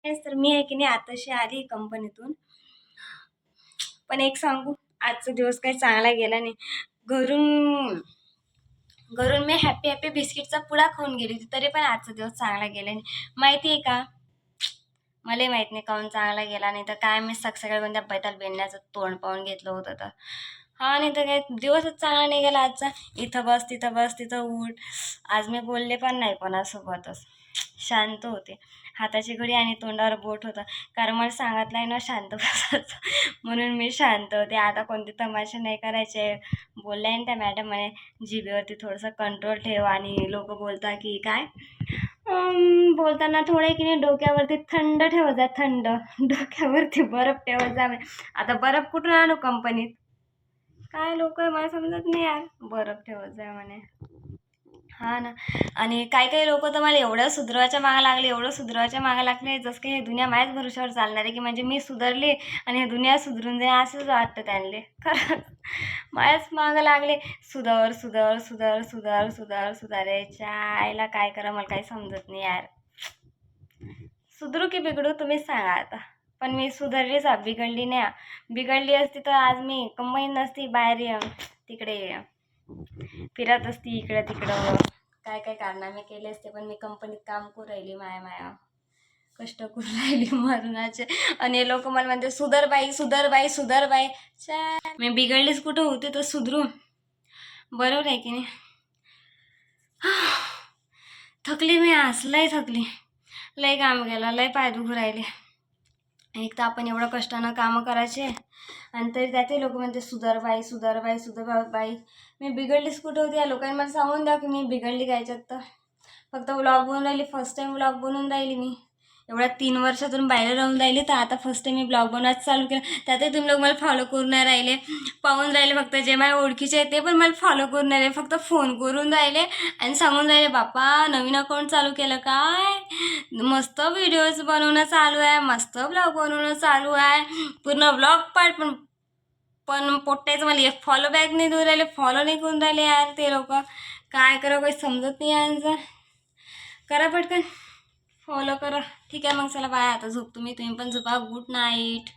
तेच तर मी आहे की नाही आताशी आली कंपनीतून. पण एक सांगू, आजचा दिवस काही चांगला गेला नाही. घरून घरून मी हॅपी हॅपी बिस्किटचा पुडा खाऊन गेली होती, तरी पण आजचा दिवस चांगला गेला नाही. माहिती आहे का? मलाही माहीत नाही काहून चांगला गेला नाही, तर काय मी सकाळी कोणत्या बैताल बेंडण्याचं तोंड पाहून घेतलं होतं तर. हां, नाही तर काय दिवसच चांगला नाही गेला आजचा. इथं बस, तिथं बस, तिथं उठ. आज मी बोलले पण नाही कोणासोबतच. शांत होते. हाताची घडी आणि तोंडावर बोट होतं. कारण मला सांगितलं आहे ना शांत बसायचं. म्हणून मी शांत होते. आता कोणते तमाशे नाही करायचे. बोलल्या आहे ना त्या मॅडम म्हणे, "जिभेवरती थोडंसं कंट्रोल ठेव." आणि लोकं बोलतात की काय बोलताना थोडे की नाही डोक्यावरती थंड ठेवत जा, थंड. डोक्यावरती बर्फ ठेवत जा म्हणे. आता बर्फ कुठून आणू कंपनीत? काय लोक मला समजत नाही यार. बर्फ ठेवत जा म्हणे. हा ना. आणि काही काही लोक तर मला एवढं सुधरवायच्या मागं लागले, एवढं सुधरवायच्या मागं लागले, जसं काही हे दुनिया माझ्याच भरोश्यावर चालणार आहे, की म्हणजे मी सुधारली आणि हे दुनिया सुधरून जाईल असंच वाटतं त्यांना. खरंच माझ्याच मागं लागले. सुधार सुधार सुधार सुधार सुधार सुधारायच्या आईला काय करा मला काही समजत नाही यार. सुधरू की बिघडू तुम्हीच सांगा आता. पण मी सुधारलीच बिघडली नाही बिघडली असती तर आज मी कंबाईन नसती बाहेर तिकडे फिरत असती इकडं तिकडं. काय काय कारनामे केले असते, पण मी कंपनीत काम करू राहिली. माया माया कष्ट करू राहिली मरणाचे. आणि हे लोक मला म्हणते सुधर बाई सुधर बाई सुधर बाई. मी बिघडलीच कुठं होते तर सुधरू. बरोबर आहे की नाही? थकली मी आज, लय थकली. लय काम केलं, लय पाय दुखू राहिले. एक तर आपण एवढं कष्टानं कामं करायचे आणि तरी त्यातही लोक म्हणते सुधार बाई सुधार बाई सुधार बाई. मी बिघडलीच कुठं होती? या लोकांनी मला सांगून द्या की मी बिघडली कायच्यात तर. फक्त व्लॉग बनवून राहिली, फर्स्ट टाईम व्लॉग बनवून राहिली मी. एवढ्या 3 वर्षातून बाहेर राहून राहिली, तर आता फर्स्ट टाईम मी ब्लॉग बनवायचं चालू केलं. त्यातही तुम्ही लोक मला फॉलो करून नाही राहिले, पाहून राहिले. फक्त जे माझ्या ओळखीचे आहे ते पण मला फॉलो करून राहिले, फक्त फोन करून राहिले आणि सांगून राहिले बाप्पा नवीन अकाउंट चालू केलं काय, मस्त व्हिडिओज बनवणं चालू आहे, मस्त ब्लॉग बनवणं चालू आहे, पूर्ण ब्लॉग पार्ट. पण पण पोट्ट्याचं मला एक फॉलो बॅक नाही देऊन राहिले, फॉलो नाही करून राहिले यार ते लोक. काय करा काही समजत नाही यांचं. करा पटकन फॉलो करा. ठीक आहे मग चला बाय, आता झोप तुम्ही पण झोपा. Good night.